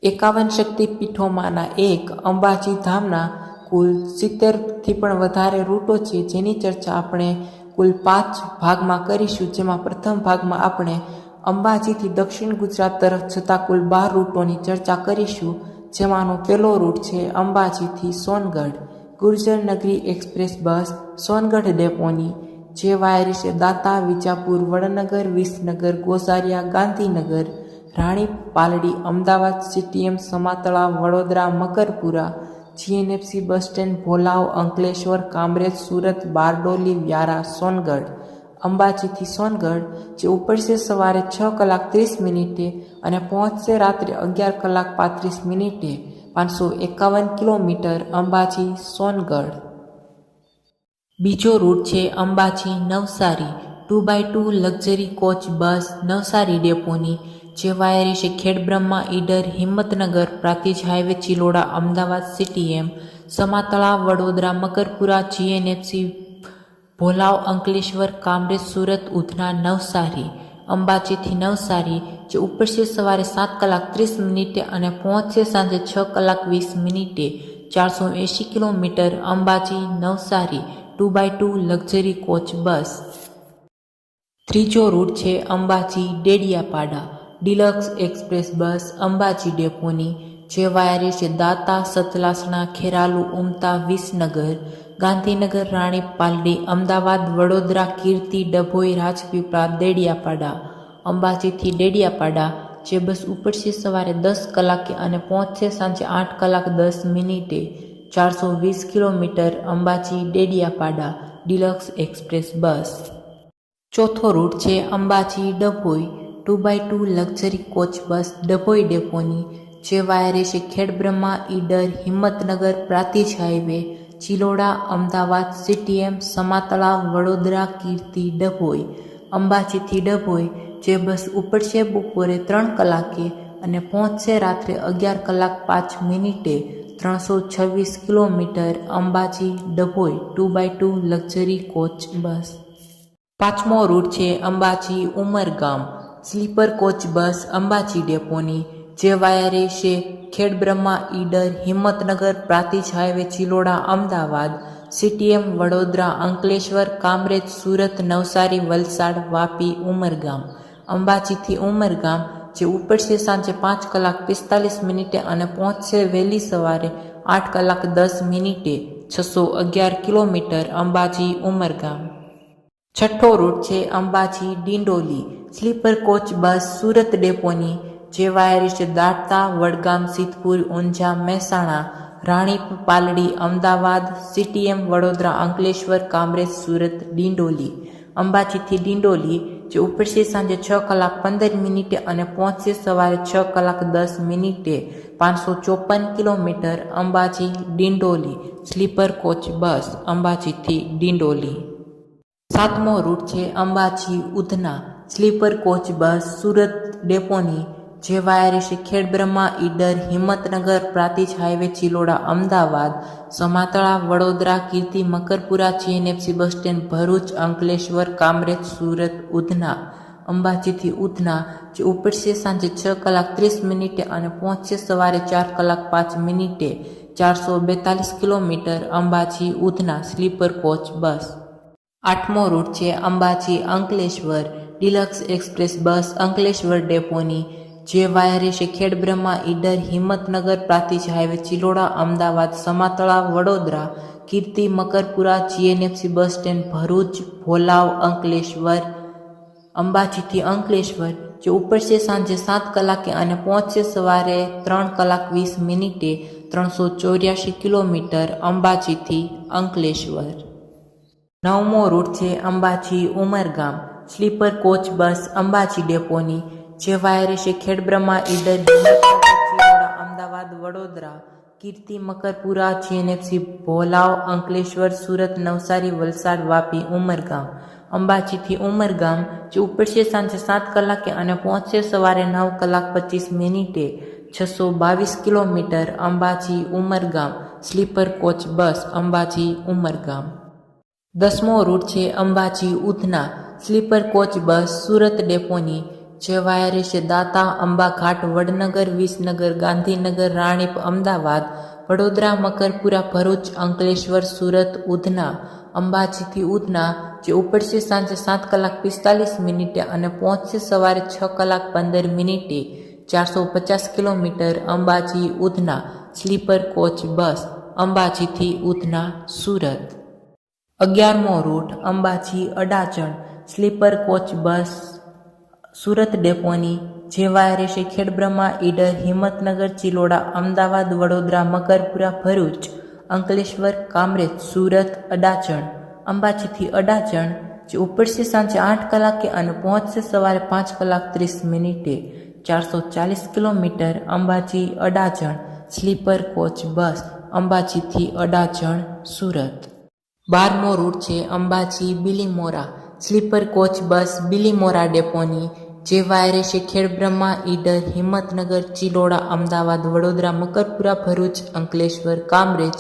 51 શક્તિપીઠોમાંના એક અંબાજી ધામના કુલ 70થી પણ વધારે રૂટો છે, જેની ચર્ચા આપણે કુલ 5 ભાગમાં કરીશું. જેમાં પ્રથમ ભાગમાં આપણે અંબાજીથી દક્ષિણ ગુજરાત તરફ જતા કુલ 12 રૂટોની ચર્ચા કરીશું. જેમાંનો પહેલો રૂટ છે અંબાજીથી સોનગઢ. ગુર્જર નગરી એક્સપ્રેસ બસ સોનગઢ ડેપોની, જે વાયર છે દાતા, Vijapur, Vadnagar, Visnagar, Gozaria, Gandhinagar, Rani, Paldi, Ahmedabad, CTM, Samatala, Vadodara, Makarpura, GNFC bus stand, Bholav, Ankleshwar, Kamrej, Surat, Bardoli, Vyara, Songadh. અંબાજીથી સોનગઢ જે ઉપડશે સવારે 6:30 અને પહોંચશે રાત્રે 11:35. 551 કિલોમીટર અંબાજી સોનગઢ. બીજો રૂટ છે Ambaji Navsari. 2x2 luxury coach bus Navsari ડેપોની, જે વાયર છે Khedbrahma, Idar, Himmatnagar, Prantij highway, Chiloda, Ahmedabad, CTM, Samatala, Vadodara, Makarpura, GNFC, Bholav, Ankleshwar, Kamrej, Surat, Udhna, Navsari. અંબાજીથી નવસારી જે ઉપડશે સવારે 7:30 અને પહોંચશે સાંજે 6:20. 480 kilometre Ambaji Navsari. 2x2 luxury coach bus. ત્રીજો રૂટ છે Ambaji Dediapada. Deluxe express bus Ambaji ડેપોની, જે વાયર છે દાતા, સતલાસણા, ખેરાલુ, ઉમતા, વિસનગર, ગાંધીનગર, રાણી, પાલડી, અમદાવાદ, વડોદરા, કીર્તિ, ડભોઈ, રાજપીપળા, ડેડિયાપાડા. અંબાજીથી ડેડિયાપાડા જે બસ ઉપડશે સવારે 10 કલાકે અને પહોંચશે સાંજે 8:10. 420 kilometre Ambaji Dediapada. Deluxe express bus. ચોથો રૂટ છે Ambaji Dabhoi. 2x2 luxury coach bus Dabhoi ડેપોની, જે વાયર છે ખેડબ્રહ્મા, ઈડર, હિંમતનગર, પ્રાંતિજ હાઈવે, ચિલોડા, અમદાવાદ, સીટીએમ, સમાતળા, વડોદરા, કીર્તિ, ડભોઈ. અંબાજીથી ડભોઈ જે બસ ઉપડશે બપોરે 3 કલાકે અને પહોંચશે રાત્રે 11:05. 326 kilometre Ambaji Dabhoi. 2x2 luxury coach bus. પાંચમો રૂટ છે Ambaji Umargam. Sleeper coach bus Ambaji ડેપોની, જે વાયરે છે ખેડબ્રહ્મા, ઈડર, હિંમતનગર, પ્રાંતિજ હાઈવે, ચિલોડા, અમદાવાદ, સીટીએમ, વડોદરા, અંકલેશ્વર, કામરેજ, સુરત, નવસારી, વલસાડ, વાપી, ઉમરગામ. અંબાજીથી ઉમરગામ જે ઉપડશે સાંજે 5:45 અને પહોંચશે વહેલી સવારે 8:10. 611 કિલોમીટર અંબાજી ઉમરગામ. છઠ્ઠો રૂટ છે Ambaji Dindoli. Sleeper coach bus Surat ડેપોની, જે વાયર છે દાતા, વડગામ, સિદ્ધપુર, ઊંઝા, મહેસાણા, રાણી, પાલડી, અમદાવાદ, સીટીએમ, વડોદરા, અંકલેશ્વર, કામરેજ, સુરત, ડિંડોલી. અંબાજીથી ડિંડોલી જે ઉપડશે સાંજે 6:15 અને પહોંચશે સવારે 6:10. 554 kilometre Ambaji Dindoli. Sleeper coach bus અંબાજીથી ડિંડોલી. સાતમો રૂટ છે Ambaji Udhna. Sleeper coach bus Surat ડેપોની, જે વાયર છે Khedbrahma, Idar, Himmatnagar, Prantij highway, Chiloda, Ahmedabad, Samatala, Vadodara, Kirti, Makarpura, GNFC bus stand, Bharuch, Ankleshwar, Kamrej, Surat, Udhna. અંબાજીથી ઉધના જે ઉપડશે સાંજે 6:30 અને પહોંચશે સવારે 4:05. 442 kilometre Ambaji Udhna. Sleeper coach bus. આઠમો રૂટ છે Ambaji Ankleshwar. Deluxe express bus Ankleshwar ડેપોની, જે વાયર છે Khedbrahma, Idar, Himmatnagar, Prantij highway, Chiloda, Ahmedabad, Samatala, Vadodara, Kirti, Makarpura, GNFC bus stand, Bharuch, Bholav, Ankleshwar. અંબાજીથી અંકલેશ્વર જે ઉપડશે સાંજે 7 કલાકે અને પહોંચશે સવારે 3:20. 384 કિલોમીટર અંબાજીથી અંકલેશ્વર. નવમો રૂટ છે Ambaji Umargam. Sleeper coach bus Ambaji ડેપોની, જે વાયર છે ખેડબ્રહ્મા, ઈડર, ચિલોડા, અમદાવાદ, વડોદરા, કીર્તિ, મકરપુરા, જીએનએફસી, ભોલાવ, અંકલેશ્વર, સુરત, નવસારી, વલસાડ, વાપી, ઉમરગામ. અંબાજીથી ઉમરગામ જે ઉપડશે સાંજે 7 કલાકે અને પહોંચશે સવારે 9:25. 622 kilometre Ambaji Umargam. Sleeper coach bus Ambaji Umargam. દસમો રૂટ છે Ambaji Udhna. Sleeper coach bus Surat ડેપોની, જે વાયા રહેશે દાતા, અંબાઘાટ, વડનગર, વિસનગર, ગાંધીનગર, રાણીપ, અમદાવાદ, વડોદરા, મકરપુરા, ભરૂચ, અંકલેશ્વર, સુરત, ઉધના. અંબાજીથી ઉધના જે ઉપડશે સાંજે 7:45 અને પહોંચશે સવારે 6:15 450 kilometre. Ambaji Udhna sleeper coach bus અંબાજીથી ઉધના સુરત. 11મો route Ambaji Adajan sleeper coach bus Surat ડેપોની જે વાયા રહેશે ખેડબ્રહ્મા, ઈડર, હિંમતનગર, ચિલોડા, અમદાવાદ, વડોદરા, મકરપુરા, ભરૂચ, અંકલેશ્વર, કામરેજ, સુરત, અડાજણ. અંબાજીથી અડાજણ જે ઉપડશે સાંજે 8 કલાકે અને પહોંચશે સવારે 5:30 440 kilometre. Ambaji Adajan sleeper coach bus અંબાજીથી અડાજણ સુરત. 12મો રૂટ છે Ambaji Bilimora sleeper coach bus Bilimora ડેપોની જે વાયા રહેશે ખેડબ્રહ્મા, ઈડર, હિંમતનગર, ચિલોડા, અમદાવાદ, વડોદરા, મકરપુરા, ભરૂચ, અંકલેશ્વર, કામરેજ,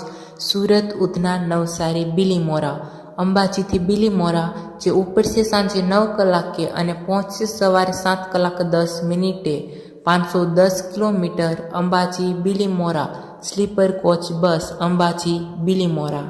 સુરત, ઉધના, નવસારી, બિલીમોરા. અંબાજીથી બિલીમોરા જે ઉપડશે સાંજે 9 કલાકે અને પહોંચશે સવારે 7:10 510 kilometre. Ambaji Bilimora sleeper coach bus Ambaji Bilimora.